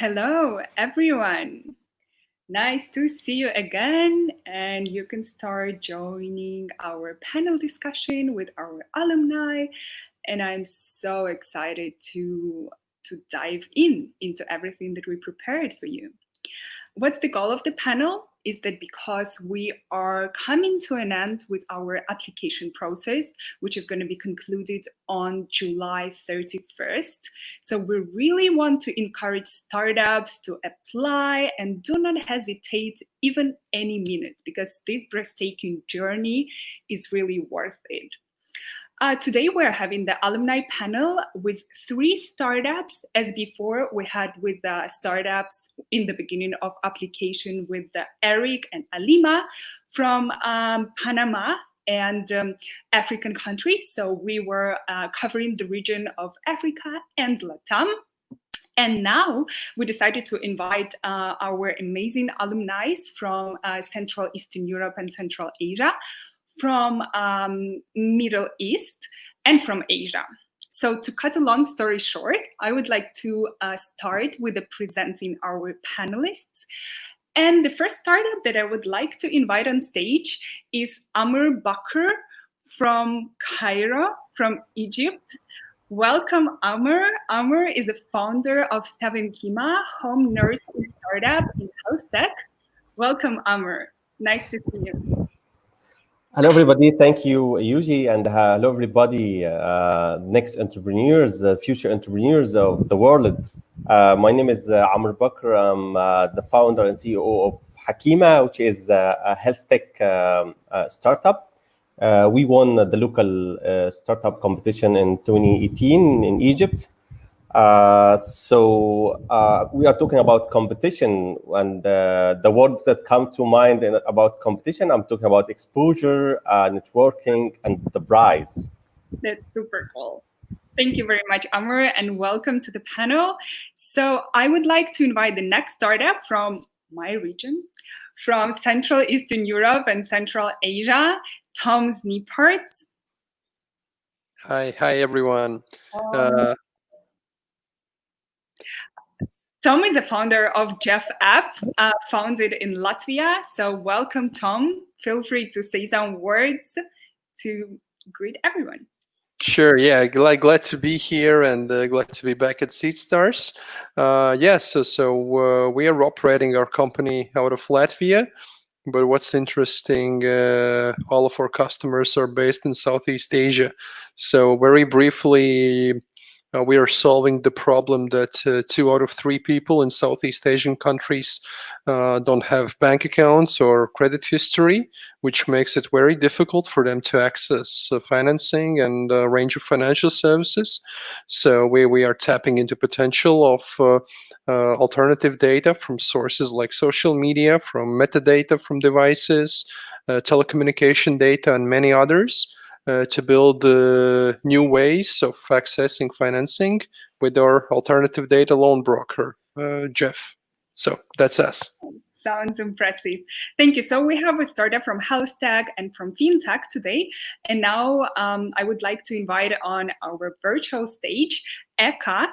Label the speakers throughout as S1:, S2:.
S1: Hello, everyone. Nice to see you again, and you can start joining our panel discussion with our alumni. And I'm so excited to dive into everything that we prepared for you. What's the goal of the panel? Is that because we are coming to an end with our application process, which is going to be concluded on July 31st. So we really want to encourage startups to apply and do not hesitate even any minute, because this breathtaking journey is really worth it. Today we're having the alumni panel with 3 startups, as before we had with the startups in the beginning of application with Eric and Alima from Panama and African countries. So we were covering the region of Africa and Latam. And now we decided to invite our amazing alumni from Central Eastern Europe and Central Asia, from Middle East, and from Asia. So to cut a long story short, I would like to start with presenting our panelists. And the first startup that I would like to invite on stage is Amr Bakr from Cairo, from Egypt. Welcome, Amr. Amr is the founder of Seven Kima, home nursing startup in health tech. Welcome, Amr. Nice to see you.
S2: Hello, everybody. Thank you, Yuji, and hello, everybody. Next entrepreneurs, future entrepreneurs of the world. My name is Amr Bakr. I'm the founder and CEO of Hakima, which is a health tech startup. We won the local startup competition in 2018 in Egypt. So we are talking about competition, and the words that come to mind about competition, I'm talking about exposure, networking, and the prize.
S1: That's super cool. Thank you very much, Amr, and welcome to the panel. So I would like to invite the next startup from my region, from Central Eastern Europe and Central Asia, Toms Niparts.
S3: Hi everyone.
S1: Tom is the founder of Jeff App, founded in Latvia. So welcome, Tom. Feel free to say some words to greet everyone.
S3: Sure, yeah, glad to be here and glad to be back at Seedstars. So we are operating our company out of Latvia, but what's interesting, all of our customers are based in Southeast Asia. So very briefly, we are solving the problem that 2 out of 3 people in Southeast Asian countries don't have bank accounts or credit history, which makes it very difficult for them to access financing and a range of financial services. So we are tapping into potential of alternative data from sources like social media, from metadata from devices, telecommunication data, and many others. To build new ways of accessing financing with our alternative data loan broker, Jeff. So that's us.
S1: Sounds impressive. Thank you. So we have a startup from health tech and from fintech today. And now I would like to invite on our virtual stage, Eka,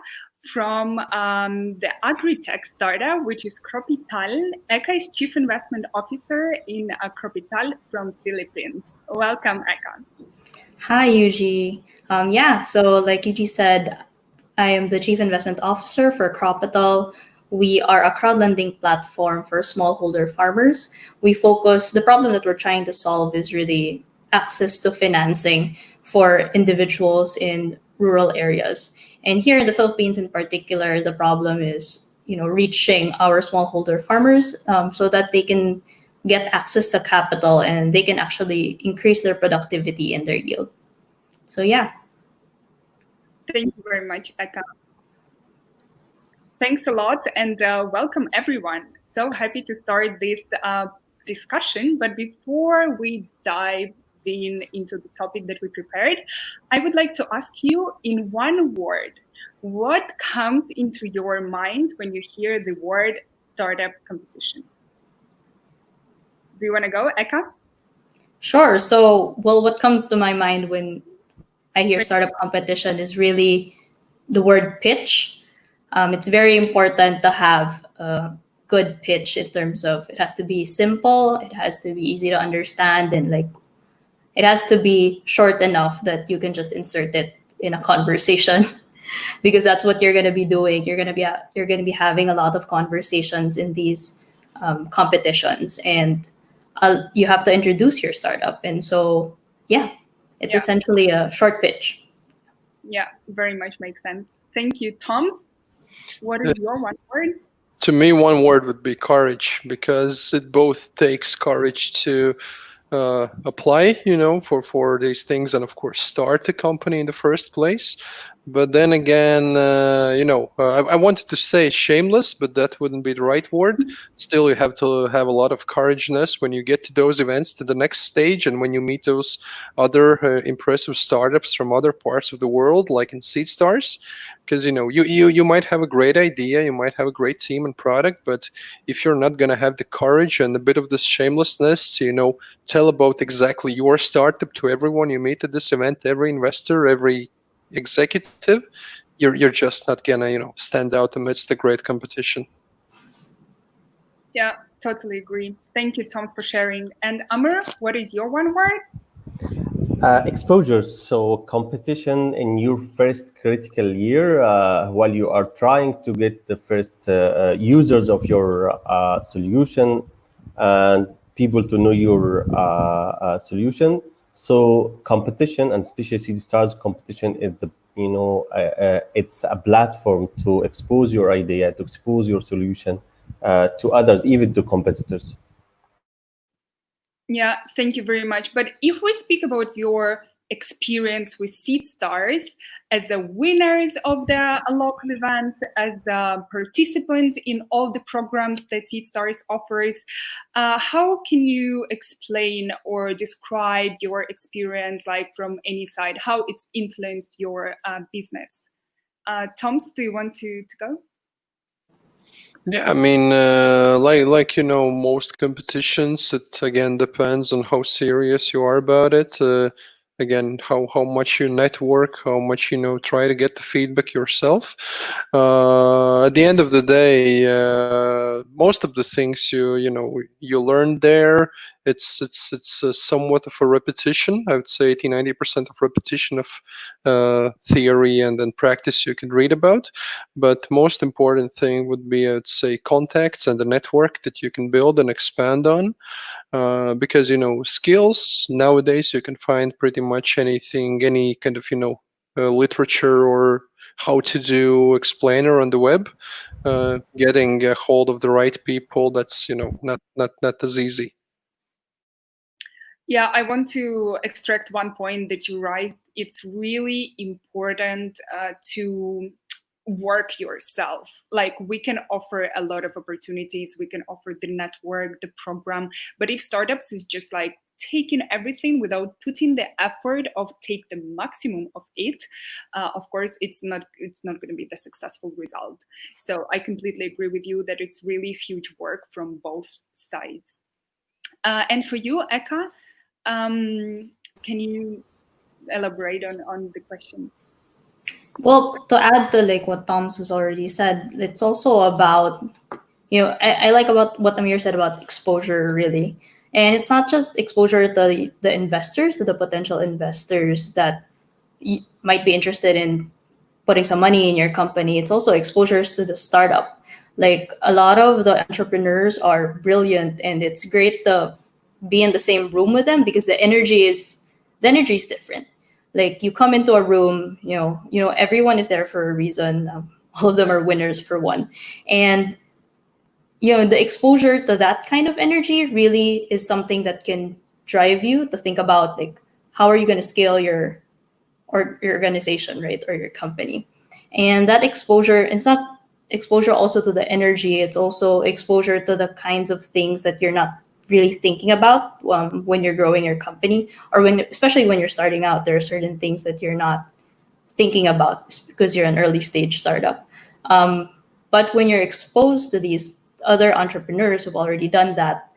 S1: from the agri-tech startup, which is Cropital. Eka is Chief Investment Officer in Cropital from Philippines. Welcome, Eka.
S4: Hi, Yuji. So like Yuji said, I am the Chief Investment Officer for Cropital. We are a crowdlending platform for smallholder farmers. The problem that we're trying to solve is really access to financing for individuals in rural areas. And here in the Philippines in particular, the problem is, reaching our smallholder farmers so that they can get access to capital and they can actually increase their productivity and their yield. So yeah.
S1: Thank you very much, Eka. Thanks a lot and welcome everyone. So happy to start this discussion. But before we dive into the topic that we prepared, I would like to ask you in one word, what comes into your mind when you hear the word startup competition? Do you want to go, Eka?
S4: Sure. So, what comes to my mind when I hear startup competition is really the word pitch. It's very important to have a good pitch in terms of it has to be simple, it has to be easy to understand, and like it has to be short enough that you can just insert it in a conversation because that's what you're going to be doing. You're going to be having a lot of conversations in these competitions, and you have to introduce your startup. And so, yeah, it's essentially a short pitch.
S1: Yeah, very much makes sense. Thank you, Toms. What is your one word?
S3: To me, one word would be courage, because it both takes courage to apply, for these things, and of course start a company in the first place. But then again, I wanted to say shameless, but that wouldn't be the right word. Still, you have to have a lot of courageousness when you get to those events, to the next stage, and when you meet those other impressive startups from other parts of the world, like in Seedstars. Because you might have a great idea, you might have a great team and product, but if you're not going to have the courage and a bit of this shamelessness to tell about exactly your startup to everyone you meet at this event, every investor, every executive, you're just not gonna stand out amidst the great competition.
S1: Yeah, totally agree. Thank you, Toms, for sharing. And Amr, what is your one word?
S2: Exposure. So competition in your first critical year, while you are trying to get the first users of your solution and people to know your solution. So competition, and especially Seedstars competition, is the it's a platform to expose your idea, to expose your solution to others, even to competitors.
S1: Yeah, thank you very much. But if we speak about your experience with Seedstars as the winners of the local events, as participants in all the programs that Seedstars offers, how can you explain or describe your experience, like from any side, how it's influenced your business? Toms, do you want to go?
S3: Yeah, I mean, like most competitions, it again depends on how serious you are about it. Again, how much you network, how much try to get the feedback yourself. At the end of the day, most of the things you learn there, it's somewhat of a repetition. I would say 80-90% of repetition of theory and then practice you can read about. But most important thing would be, I'd say, contacts and the network that you can build and expand on. Because skills nowadays, you can find pretty much anything, any kind of literature or how to do explainer on the web. Getting a hold of the right people, that's not as easy.
S1: Yeah, I want to extract one point that you raised. It's really important to work yourself. Like, we can offer a lot of opportunities, we can offer the network, the program, but if startups is just like taking everything without putting the effort of take the maximum of it, of course it's not going to be the successful result. So I completely agree with you that it's really huge work from both sides. And for you, Eka, can you elaborate on the question?
S4: Well, to add to like what Tom's has already said, it's also about, I like about what Amir said about exposure, really. And it's not just exposure to the investors, to the potential investors that might be interested in putting some money in your company. It's also exposures to the startup. Like, a lot of the entrepreneurs are brilliant, and it's great to be in the same room with them because the energy is different. Like, you come into a room, everyone is there for a reason. All of them are winners for one, and the exposure to that kind of energy really is something that can drive you to think about, like, how are you going to scale your organization, right, or your company. And that exposure, it's not exposure also to the energy, it's also exposure to the kinds of things that you're not really thinking about when you're growing your company, or especially when you're starting out. There are certain things that you're not thinking about because you're an early stage startup. But when you're exposed to these other entrepreneurs who've already done that,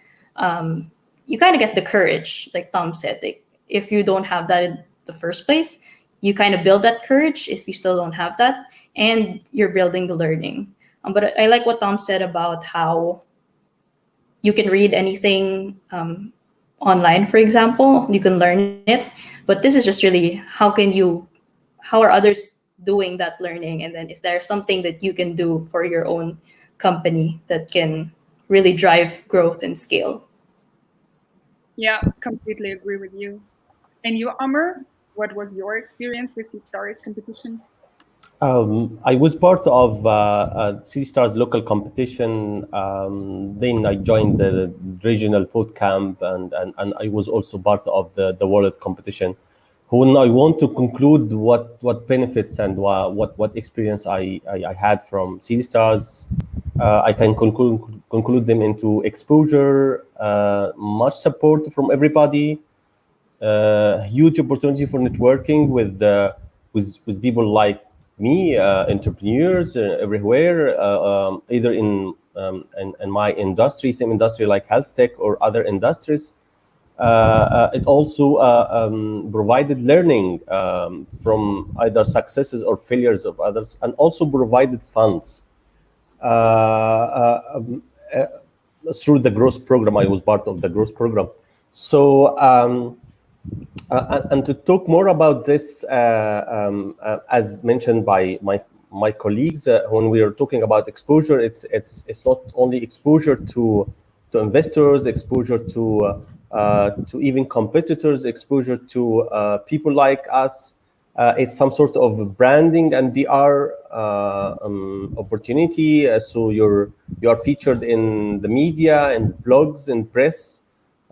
S4: you kind of get the courage, like Tom said. Like, if you don't have that in the first place, you kind of build that courage if you still don't have that, and you're building the learning. But I like what Tom said about how you can read anything online, for example, you can learn it. But this is just really how are others doing that learning? And then is there something that you can do for your own company that can really drive growth and scale?
S1: Yeah, completely agree with you. And you, Amr, what was your experience with Seedstars competition?
S2: I was part of Seedstars local competition. Then I joined the regional boot camp, and I was also part of the world competition. When I want to conclude what benefits and what experience I had from Seedstars, I can conclude them into exposure, much support from everybody, huge opportunity for networking with people like me, entrepreneurs everywhere, either in my industry, same industry like health tech or other industries. It also provided learning from either successes or failures of others, and also provided funds through the growth program. I was part of the growth program. So, and to talk more about this, as mentioned by my colleagues, when we are talking about exposure, it's not only exposure to investors, exposure to even competitors, exposure to people like us. It's some sort of branding and PR opportunity. So you are featured in the media and blogs and press.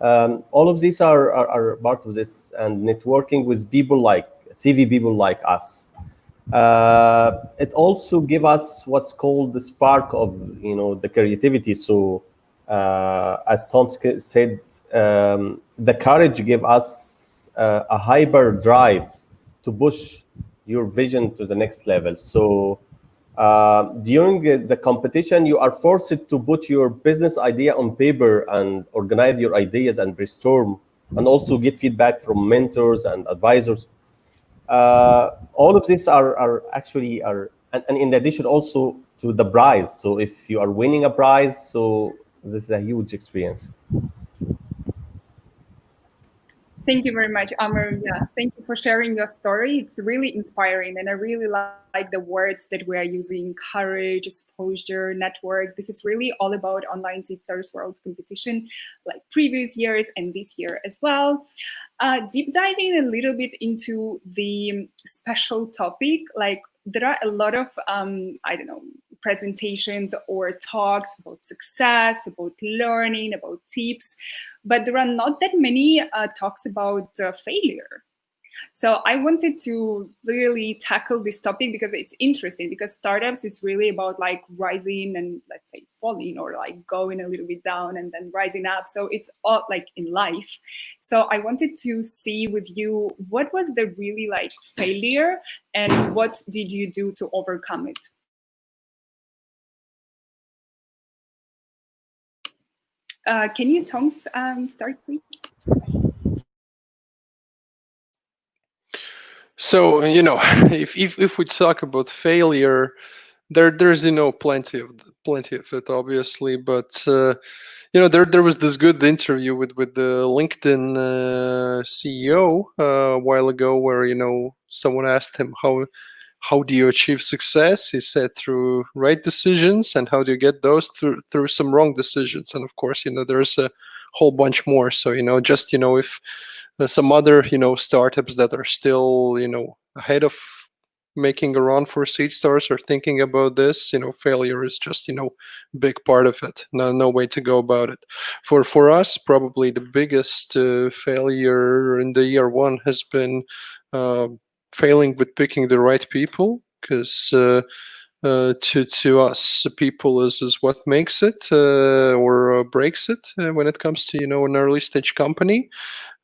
S2: All of these are part of this, and networking with people like CV people like us. It also give us what's called the spark of the creativity. So as Tom said, the courage give us a hyper drive to push your vision to the next level. So during the competition, you are forced to put your business idea on paper and organize your ideas and brainstorm, and also get feedback from mentors and advisors. All of these are actually and in addition also to the prize. So if you are winning a prize, so this is a huge experience.
S1: Thank you very much, Amr. Yeah, thank you for sharing your story. It's really inspiring, and I really like the words that we are using: courage, exposure, network. This is really all about online Seedstars World Competition, like previous years and this year as well. Deep diving a little bit into the special topic, like there are a lot of I don't know, presentations or talks about success, about learning, about tips, but there are not that many talks about failure. So I wanted to really tackle this topic because it's interesting, because startups is really about like rising and, let's say, falling, or like going a little bit down and then rising up. So it's all like in life. So I wanted to see with you, what was the really like failure and what did you do to overcome it? Can you, Toms, start, please?
S3: So if we talk about failure, there's plenty of it, obviously, but there was this good interview with the LinkedIn CEO a while ago, where someone asked him how do you achieve success. He said through right decisions. And how do you get those? Through some wrong decisions. And of course, there's a whole bunch more. So just if some other startups that are still ahead of making a run for Seedstars are thinking about this, failure is just big part of it. No way to go about it. For us, probably the biggest failure in the year one has been failing with picking the right people, because to us, people is what makes it or breaks it when it comes to an early stage company.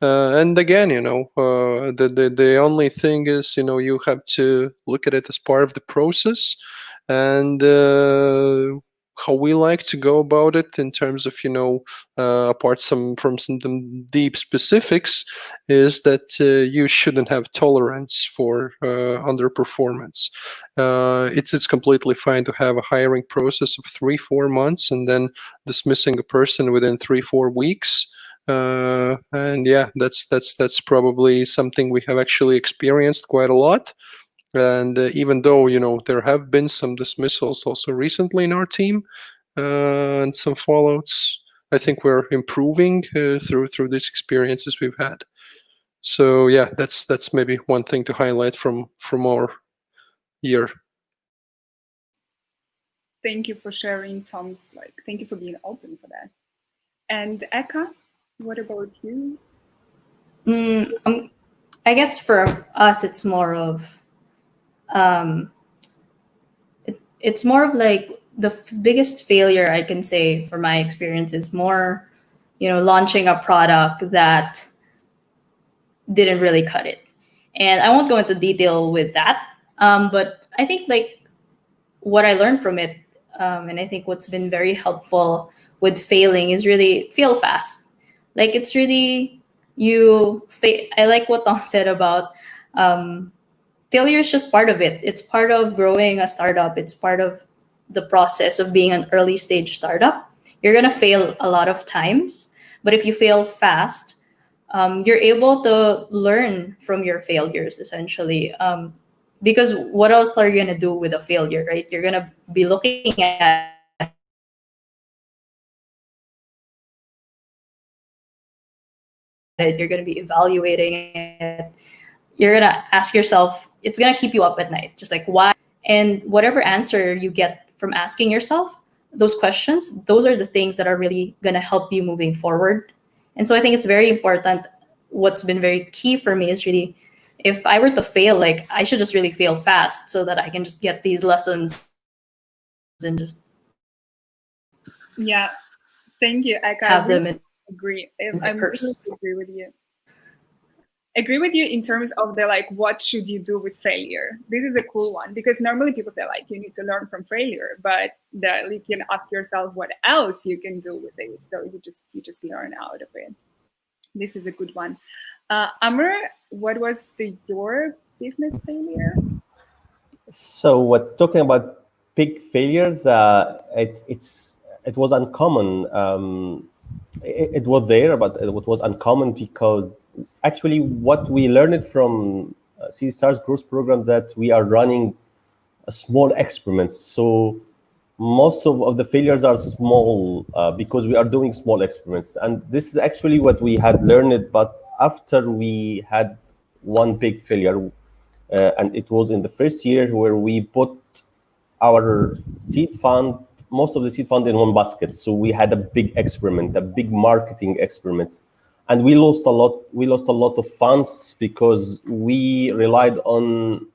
S3: And again, the only thing is you have to look at it as part of the process, and how we like to go about it in terms of, apart from some deep specifics, is that you shouldn't have tolerance for underperformance. It's completely fine to have a hiring process of 3-4 months and then dismissing a person within 3-4 weeks. And yeah, that's probably something we have actually experienced quite a lot. And even though there have been some dismissals also recently in our team and some fallouts, I think we're improving through these experiences we've had. So yeah, that's maybe one thing to highlight from our year.
S1: Thank you for sharing, Toms. Thank you for being open for that. And Eka, what about you?
S4: I guess for us, it's more of it's more of like the biggest failure I can say for my experience is more, launching a product that didn't really cut it. And I won't go into detail with that. But I think like what I learned from it, and I think what's been very helpful with failing is really fail fast. Like it's really I like what Tom said about failure is just part of it. It's part of growing a startup. It's part of the process of being an early stage startup. You're going to fail a lot of times, but if you fail fast, you're able to learn from your failures essentially. Because what else are you going to do with a failure, right? You're going to be looking at it, you're going to be evaluating it, you're going to ask yourself, it's going to keep you up at night, just like why. And whatever answer you get from asking yourself those questions, those are the things that are really going to help you moving forward. And so I think it's very important. What's been very key for me is really, if I were to fail, like I should just really fail fast so that I can just get these lessons and just
S1: Thank you, Eka.
S4: have them in
S1: agree.
S4: my purse.
S1: Agree with you. Agree with you in terms of the what should you do with failure? This is a cool one because normally people say you need to learn from failure, but you can ask yourself what else you can do with it. So you just learn out of it. This is a good one. Amr, what was your business failure?
S2: So, talking about big failures, it was uncommon. It was there, but it was uncommon because actually what we learned from Seedstars growth program that we are running small experiments. So most of the failures are small because we are doing small experiments. And this is actually what we had learned, but after we had one big failure, and it was in the first year where we put our seed fund, most of the seed fund in one basket. So we had a big experiment, a big marketing experiment, and we lost a lot. We lost a lot of funds because we relied on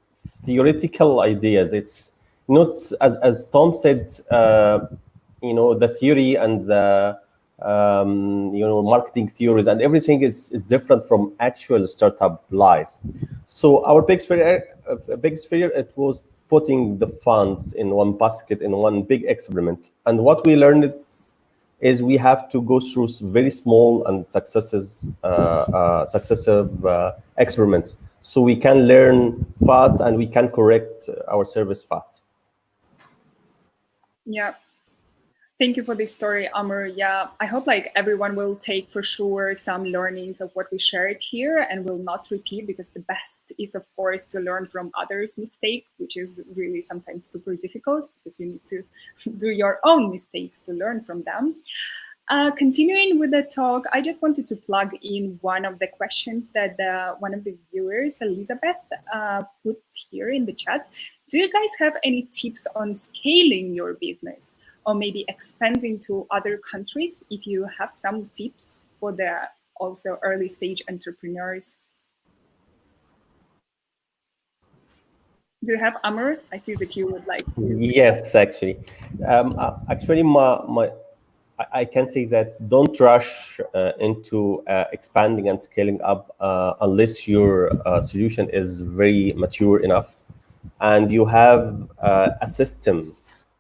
S2: theoretical ideas. It's not as Tom said, the theory and the marketing theories and everything is different from actual startup life. So our biggest failure, it was putting the funds in one basket in one big experiment. And what we learned is we have to go through very small and successive experiments, so we can learn fast and we can correct our service fast.
S1: Yeah. Thank you for this story, Amr. Yeah, I hope everyone will take for sure some learnings of what we shared here and will not repeat, because the best is, of course, to learn from others' mistakes, which is really sometimes super difficult because you need to do your own mistakes to learn from them. Continuing with the talk, I just wanted to plug in one of the questions that one of the viewers, Elizabeth, put here in the chat. Do you guys have any tips on scaling your business or maybe expanding to other countries? If you have some tips for the also early stage entrepreneurs. Do you have, Amr? I see that you would like to.
S2: Yes, actually. I can say that don't rush into expanding and scaling up unless your solution is very mature enough and you have a system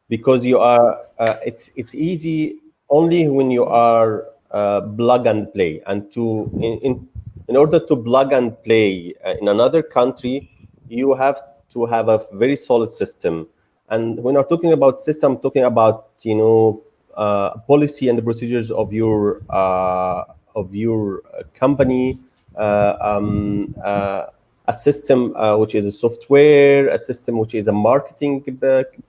S2: because you are it's easy only when you are plug and play. And in order to plug and play in another country, you have to have a very solid system. And when I'm talking about system, I'm talking about policy and the procedures of your company, a system which is a software, a system which is a marketing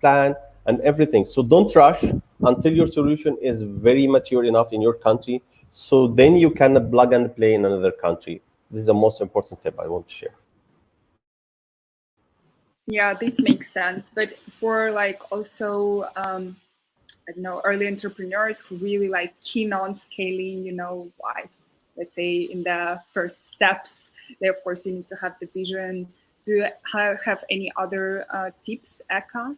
S2: plan, and everything. So don't rush until your solution is very mature enough in your country. So then you can plug and play in another country. This is the most important tip I want to share.
S1: Yeah, this makes sense. But for like also, I don't know, early entrepreneurs who really like keen on scaling, why, let's say in the first steps, they, of course, you need to have the vision. Do you have any other tips, Eka?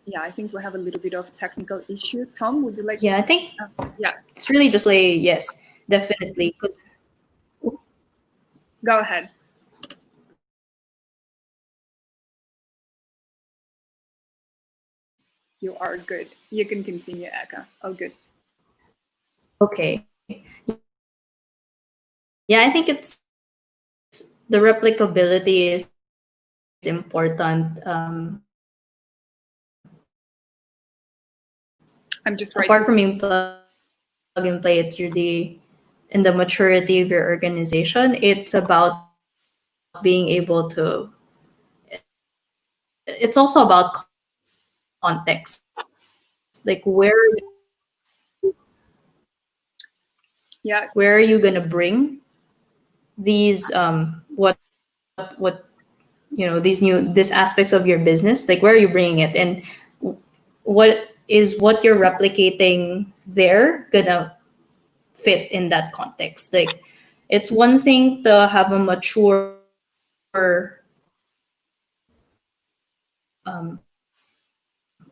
S1: Yeah, I think we have a little bit of technical issue. Tom, would you like?
S4: Yeah, I think
S1: yeah,
S4: it's really just like, yes, definitely.
S1: Go ahead. You are good. You can continue, Eka. Oh, good.
S4: Okay. Yeah, I think it's the replicability is important.
S1: I'm just writing.
S4: Apart from being plug and play, it's really in the maturity of your organization. It's about being able to. It's also about context, like where are you gonna bring these what these aspects of your business, like where are you bringing it, and what you're replicating there gonna fit in that context. Like it's one thing to have a mature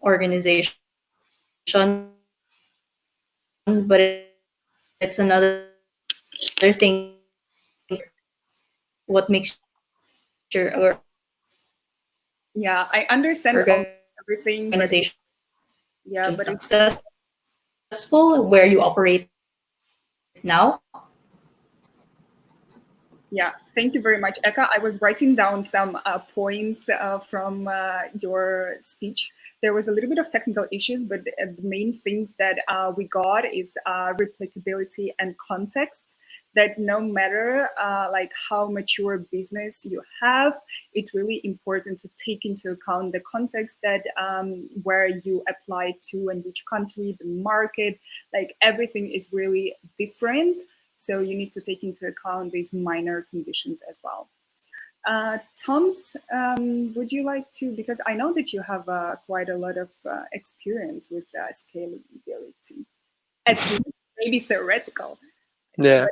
S4: organization, but it's another thing what makes your
S1: yeah, I understand everything,
S4: organization
S1: but
S4: successful where you operate now.
S1: Yeah, thank you very much, Eka. I was writing down some points from your speech. There was a little bit of technical issues, but the main things that we got is replicability and context. That no matter like how mature business you have, it's really important to take into account the context that where you apply to and which country, the market, like everything is really different. So you need to take into account these minor conditions as well. Toms, would you like to, because I know that you have quite a lot of experience with scalability, at least maybe theoretical.
S3: Yeah,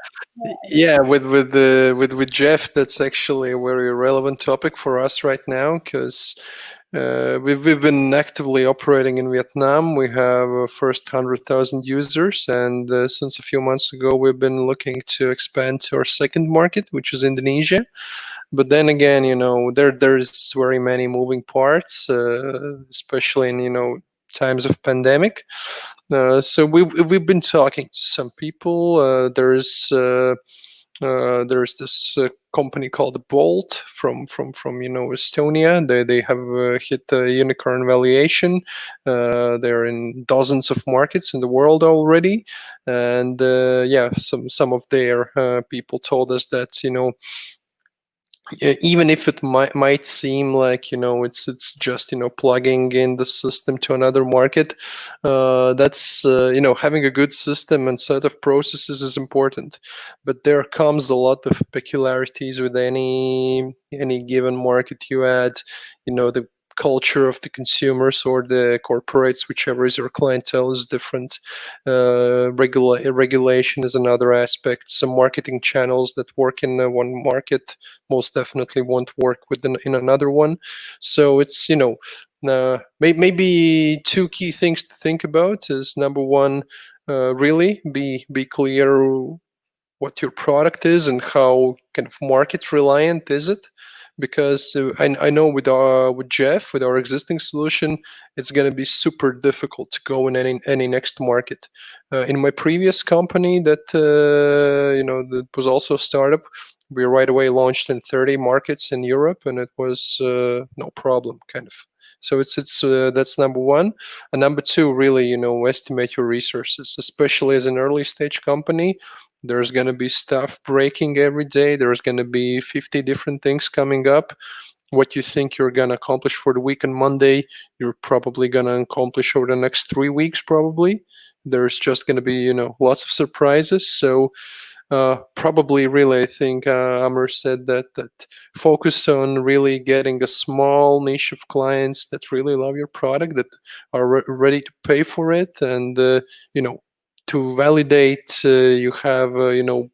S3: with Jeff, that's actually a very relevant topic for us right now, because we've been actively operating in Vietnam. We have first 100,000 users, and since a few months ago, we've been looking to expand to our second market, which is Indonesia. But then again, there's very many moving parts, especially in times of pandemic. So we've been talking to some people. There's this company called Bolt from Estonia. They have hit a unicorn valuation. They're in dozens of markets in the world already, and some of their people told us that even if it might seem like it's just plugging in the system to another market, that's having a good system and set of processes is important, but there comes a lot of peculiarities with any given market you add. The culture of the consumers or the corporates, whichever is your clientele, is different. Regulation is another aspect. Some marketing channels that work in one market most definitely won't work in another one. So it's maybe two key things to think about is, number one, really be clear what your product is and how kind of market reliant is it. Because I know with Jeff, with our existing solution, it's going to be super difficult to go in any next market. In my previous company that that was also a startup, we right away launched in 30 markets in Europe, and it was no problem, kind of. So it's that's number one. And number two, really, estimate your resources, especially as an early stage company. There's going to be stuff breaking every day. There's going to be 50 different things coming up. What you think you're going to accomplish for the week on Monday, you're probably going to accomplish over the next 3 weeks, probably. There's just going to be, lots of surprises. So probably really, I think Amr said that focus on really getting a small niche of clients that really love your product, that are ready to pay for it, and to validate you have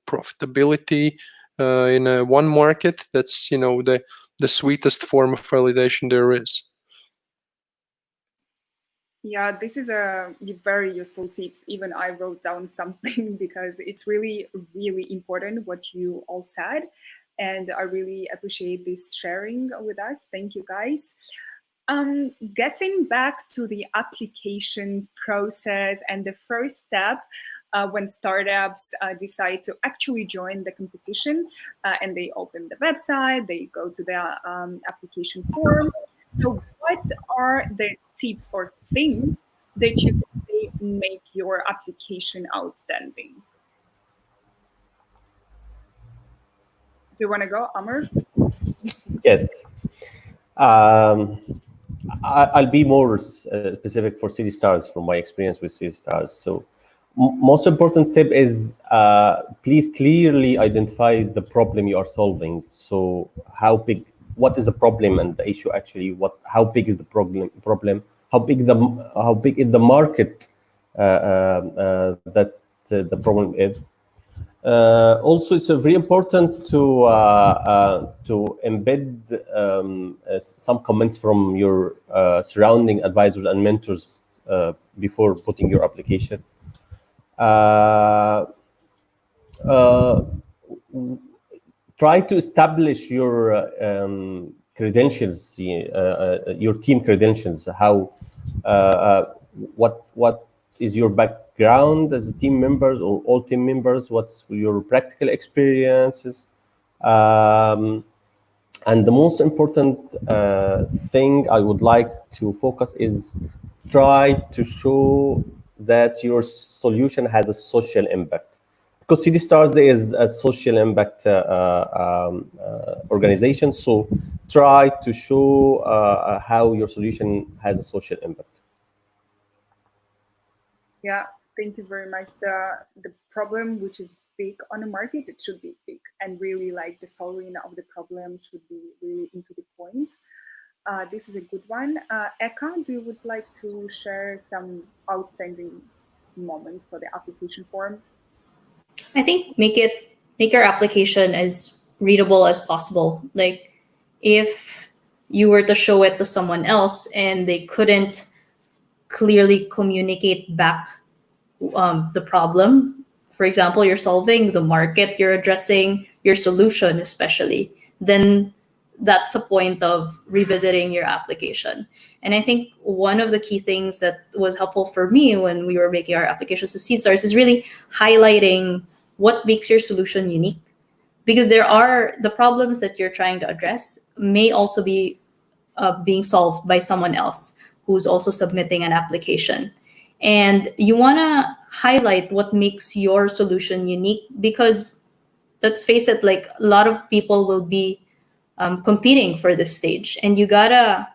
S3: profitability in one market. That's the sweetest form of validation there is.
S1: Yeah, this is a very useful tips. Even I wrote down something because it's really, really important what you all said. And I really appreciate this sharing with us. Thank you, guys. Getting back to the applications process and the first step when startups decide to actually join the competition and they open the website, they go to the application form. So what are the tips or things that you can say make your application outstanding? Do you want to go, Amr?
S2: Yes. I'll be more specific for Seedstars from my experience with Seedstars. So most important tip is please clearly identify the problem you are solving. So what is the problem and the issue actually? How big is the problem? How big is the market that the problem is? Also, it's very important to embed some comments from your surrounding advisors and mentors before putting your application. Try to establish your credentials, your team credentials. What is your background as a team members or all team members? What's your practical experiences? And the most important thing I would like to focus is try to show that your solution has a social impact. Because Seedstars is a social impact organization, so try to show how your solution has a social impact.
S1: Yeah, thank you very much. The problem which is big on the market, it should be big, and really like the solving of the problem should be really into the point. This is a good one. Eka, do you would like to share some outstanding moments for the application form?
S4: I think make your application as readable as possible. Like if you were to show it to someone else and they couldn't clearly communicate back the problem, for example, you're solving the market, you're addressing your solution especially, then that's a point of revisiting your application. And I think one of the key things that was helpful for me when we were making our applications to Seedstars is really highlighting what makes your solution unique. Because there are the problems that you're trying to address may also be being solved by someone else who's also submitting an application. And you want to highlight what makes your solution unique, because let's face it, like a lot of people will be competing for this stage, and you gotta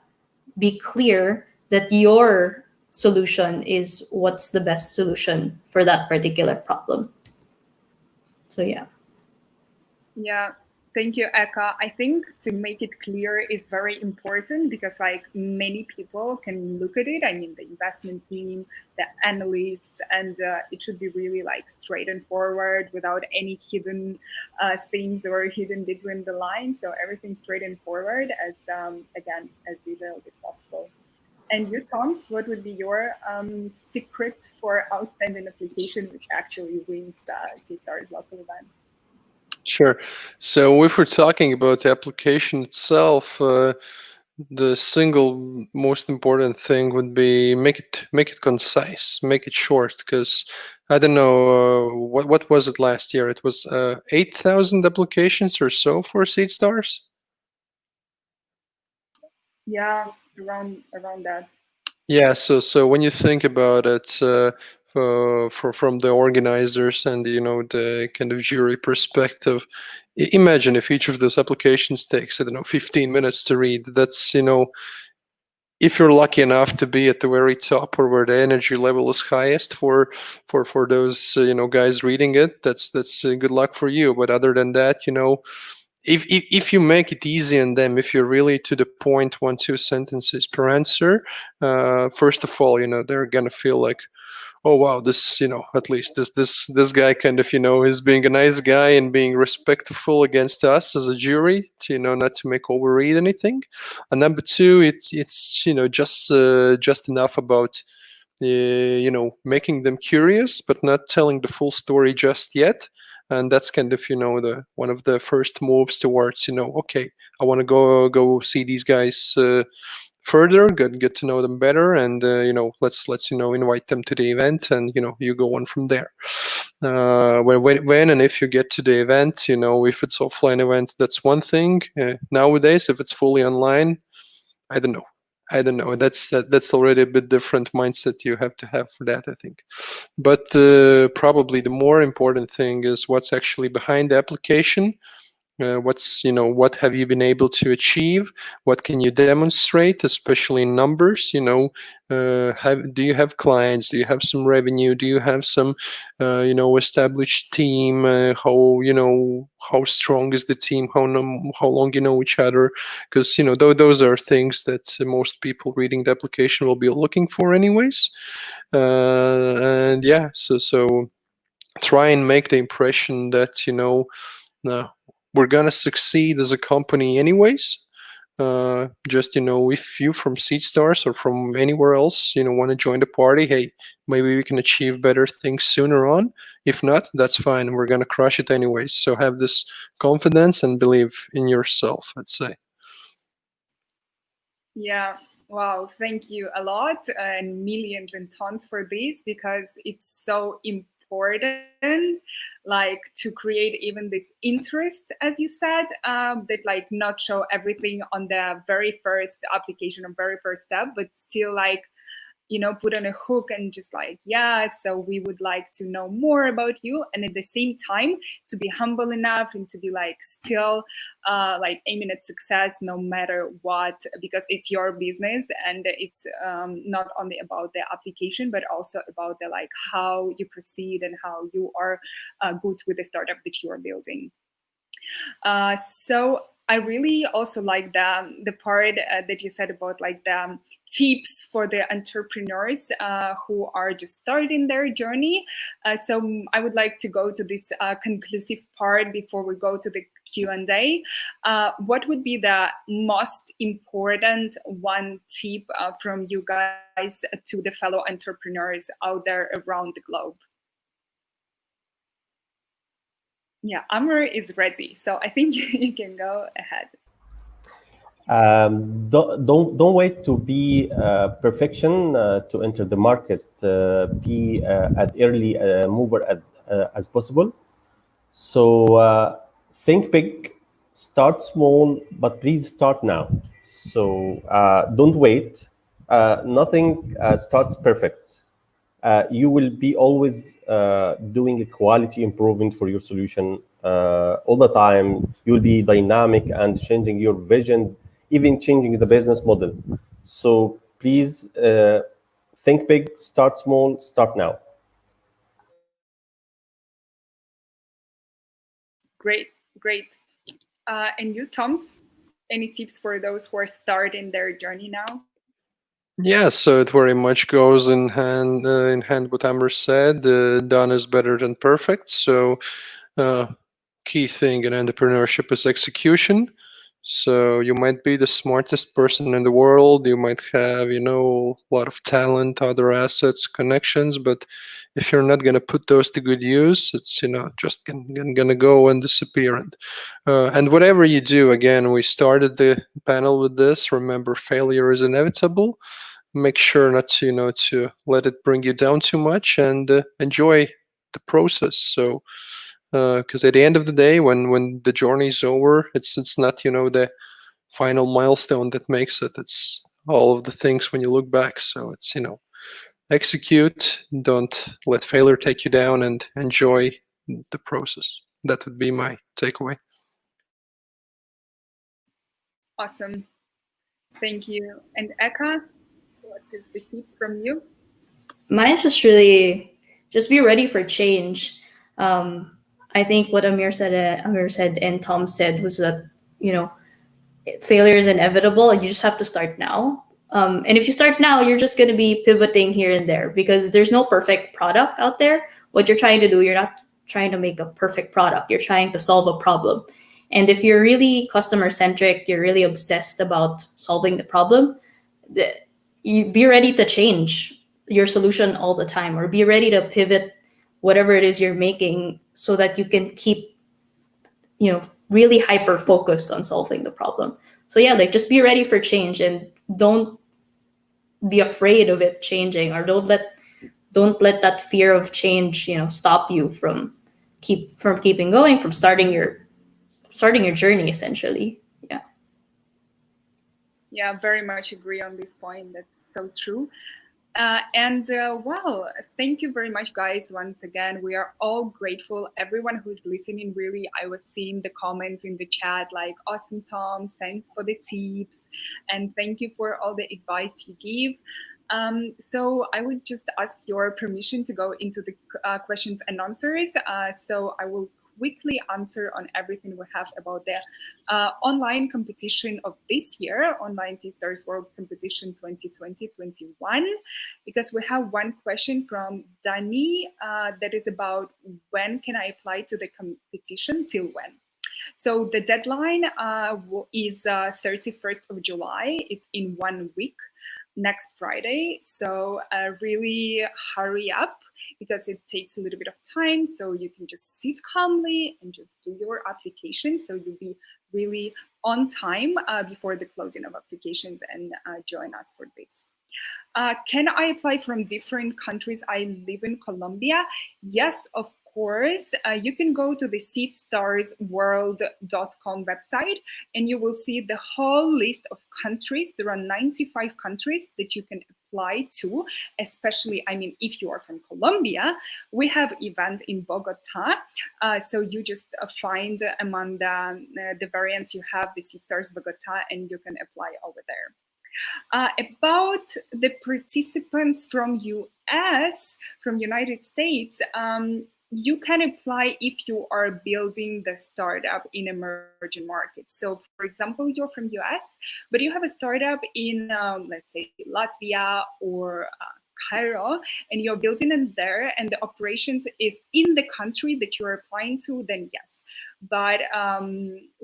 S4: be clear that your solution is what's the best solution for that particular problem. So yeah.
S1: Yeah, thank you, Eka. I think to make it clear is very important because like many people can look at it. I mean, the investment team, the analysts, and it should be really like straight and forward without any hidden things or hidden between the lines. So everything straight and forward as, again, as detailed as possible. And you, Toms, what would be your secret for outstanding application, which actually wins the Seedstars local event?
S3: Sure. So if we're talking about the application itself, the single most important thing would be make it concise, make it short. Because I don't know what was it last year? It was 8,000 applications or so for Seedstars.
S1: Yeah, around that.
S3: Yeah. So when you think about it, from the organizers and the kind of jury perspective, imagine if each of those applications takes, I don't know, 15 minutes to read. That's if you're lucky enough to be at the very top or where the energy level is highest for those guys reading it, that's good luck for you. But other than that, if you make it easy on them, if you're really to the point, 1-2 sentences per answer, first of all, they're gonna feel like, oh wow, this at least this guy kind of is being a nice guy and being respectful against us as a jury, to not to make overread anything. And number two, it's just enough about making them curious but not telling the full story just yet. And that's kind of the one of the first moves towards okay, I want to go see these guys further, get to know them better, and let's invite them to the event, and you go on from there. When and if you get to the event, if it's offline event, that's one thing. Nowadays, if it's fully online, I don't know. That's already a bit different mindset you have to have for that, I think. But probably the more important thing is what's actually behind the application. What have you been able to achieve? What can you demonstrate, especially in numbers? Do you have clients? Do you have some revenue? Do you have some established team? How strong is the team? How long you know each other? Because those are things that most people reading the application will be looking for anyways. And yeah, so try and make the impression that we're gonna succeed as a company anyways. Just if you from Seedstars or from anywhere else want to join the party, hey, maybe we can achieve better things sooner on. If not, that's fine, we're gonna crush it anyways. So have this confidence and believe in yourself, I'd say.
S1: Yeah. Wow. Thank you a lot, and millions and tons for this, because it's so important, like to create even this interest, as you said, that like not show everything on the very first application or very first step, but still like put on a hook and just like, yeah, so we would like to know more about you. And at the same time, to be humble enough and to be like still like aiming at success no matter what, because it's your business, and it's not only about the application, but also about the like how you proceed and how you are good with the startup that you are building. So I really also like the part that you said about like the tips for the entrepreneurs who are just starting their journey. So I would like to go to this conclusive part before we go to the Q&A. What would be the most important one tip from you guys to the fellow entrepreneurs out there around the globe? Yeah, Amr is ready, so I think you can go ahead.
S2: Don't wait to be perfection to enter the market. Be as early mover as possible. So think big, start small, but please start now. So don't wait. Nothing starts perfect. You will be always doing a quality improvement for your solution all the time. You will be dynamic and changing your vision, even changing the business model. So please think big, start small, start now.
S1: Great. And you, Toms, any tips for those who are starting their journey now?
S3: Yeah, so it very much goes in hand what Amr said. Done is better than perfect. So key thing in entrepreneurship is execution. So you might be the smartest person in the world. You might have, a lot of talent, other assets, connections. But if you're not going to put those to good use, it's, just going to go and disappear. And whatever you do, again, we started the panel with this. Remember, failure is inevitable. Make sure not to, to let it bring you down too much, and enjoy the process. So, because at the end of the day, when the journey is over, it's not the final milestone that makes it. It's all of the things when you look back. So it's execute, don't let failure take you down, and enjoy the process. That would be my takeaway.
S1: Awesome. Thank you. And Eka, what is the tip from you?
S4: Mine's just really just be ready for change. I think what Amir said and Tom said was that, failure is inevitable and you just have to start now. And if you start now, you're just going to be pivoting here and there because there's no perfect product out there. What you're trying to do, you're not trying to make a perfect product. You're trying to solve a problem. And if you're really customer centric, you're really obsessed about solving the problem, you be ready to change your solution all the time, or be ready to pivot whatever it is you're making so that you can keep, really hyper focused on solving the problem. So yeah, like just be ready for change and don't be afraid of it changing, or don't let that fear of change, stop you from keeping going, from starting your journey essentially.
S1: Yeah, very much agree on this point. That's so true. Well, thank you very much, guys. Once again, we are all grateful. Everyone who's listening, really, I was seeing the comments in the chat like, awesome, Tom, thanks for the tips. And thank you for all the advice you give. So I would just ask your permission to go into the questions and answers. So I will quickly answer on everything we have about the online competition of this year, online Seedstars World Competition 2020-21, because we have one question from Dani that is about when can I apply to the competition, till when? So the deadline is 31st of July. It's in 1 week, next Friday. So really hurry up because it takes a little bit of time. So you can just sit calmly and just do your application. So you'll be really on time before the closing of applications and join us for this. Can I apply from different countries? I live in Colombia. Yes, of course. You can go to the seedstarsworld.com website and you will see the whole list of countries. There are 95 countries that you can apply to, especially, if you are from Colombia. We have event in Bogota. So you just find among the variants you have the Seedstars Bogota and you can apply over there. About the participants from US, from United States, you can apply if you are building the startup in emerging markets. So for example, you're from US, but you have a startup in, let's say, Latvia or Cairo, and you're building it there, and the operations is in the country that you're applying to, then yes. But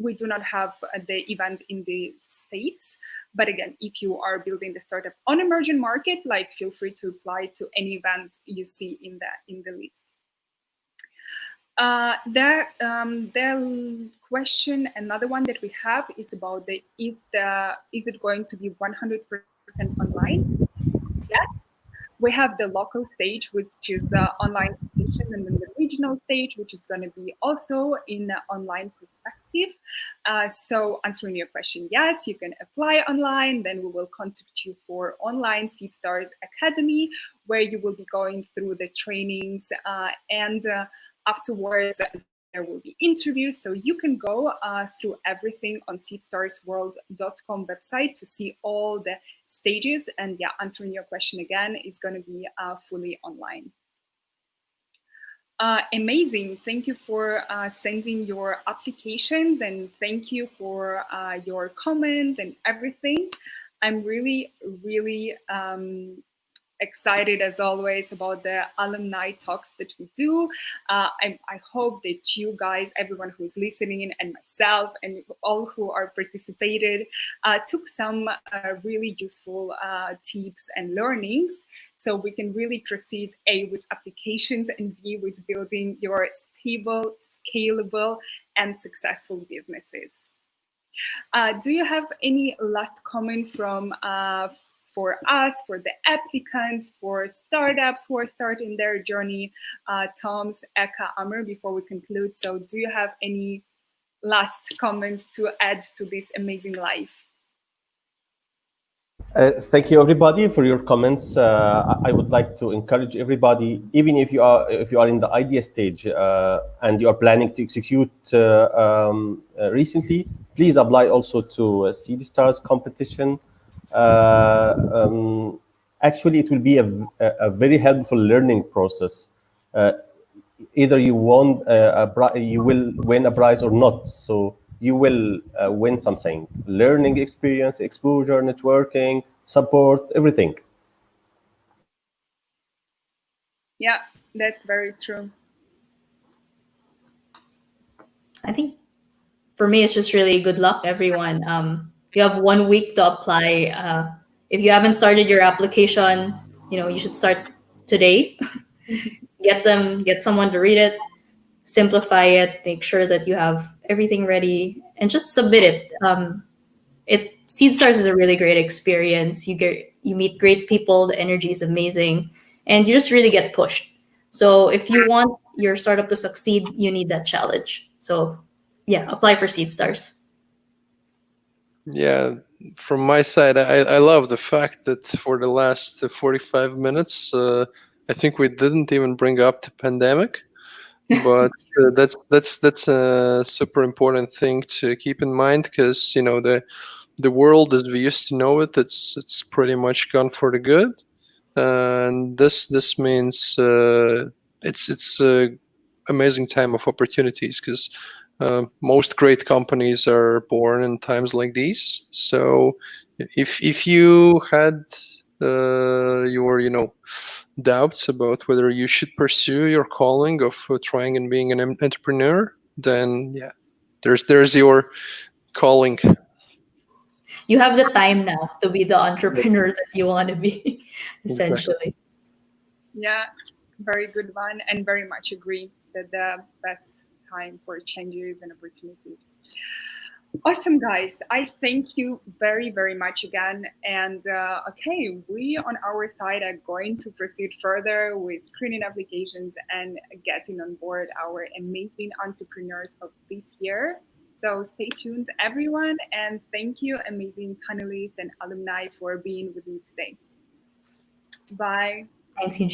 S1: we do not have the event in the States. But again, if you are building the startup on emerging market, like feel free to apply to any event you see in the list. The question, another one that we have is about is it going to be 100% online? Yes. We have the local stage, which is the online competition, and then the regional stage, which is going to be also in an online perspective. So answering your question, yes, you can apply online. Then we will contact you for online Seedstars Academy, where you will be going through the trainings and afterwards there will be interviews. So you can go through everything on seedstarsworld.com website to see all the stages. And yeah, answering your question again is going to be fully online. Amazing. Thank you for sending your applications, and thank you for your comments and everything. I'm really, really excited as always about the alumni talks that we do. I hope that you guys, everyone who's listening, and myself, and all who are participated, took some really useful tips and learnings, so we can really proceed A, with applications, and B, with building your stable, scalable, and successful businesses. Do you have any last comment from for us, for the applicants, for startups who are starting their journey? Toms, Eka, Amr, before we conclude. So do you have any last comments to add to this amazing life?
S2: Thank you, everybody, for your comments. I would like to encourage everybody, even if you are in the idea stage and you are planning to execute recently, please apply also to Seedstars competition. Actually, it will be a very helpful learning process. Either you you will win a prize or not. So you will win something: learning experience, exposure, networking, support, everything.
S1: Yeah, that's very true.
S4: I think for me, it's just really good luck, everyone. You have 1 week to apply. If you haven't started your application, you should start today. Get someone to read it, simplify it, make sure that you have everything ready, and just submit it. Seedstars is a really great experience. You meet great people, the energy is amazing, and you just really get pushed. So if you want your startup to succeed, you need that challenge. So yeah, apply for Seedstars.
S3: Yeah, from my side, I love the fact that for the last 45 minutes, I think we didn't even bring up the pandemic, but that's a super important thing to keep in mind, because the world as we used to know it, it's pretty much gone for the good, and this means it's a amazing time of opportunities, because most great companies are born in times like these. So if you had your doubts about whether you should pursue your calling of trying and being an entrepreneur, then yeah, there's your calling.
S4: You have the time now to be the entrepreneur that you want to be, essentially.
S1: Yeah, very good one, and very much agree that the best time for changes and opportunities. Awesome, guys. I thank you very, very much again. And okay, we on our side are going to proceed further with screening applications and getting on board our amazing entrepreneurs of this year. So stay tuned, everyone. And thank you, amazing panelists and alumni, for being with me today. Bye.
S4: Thanks, Eugene.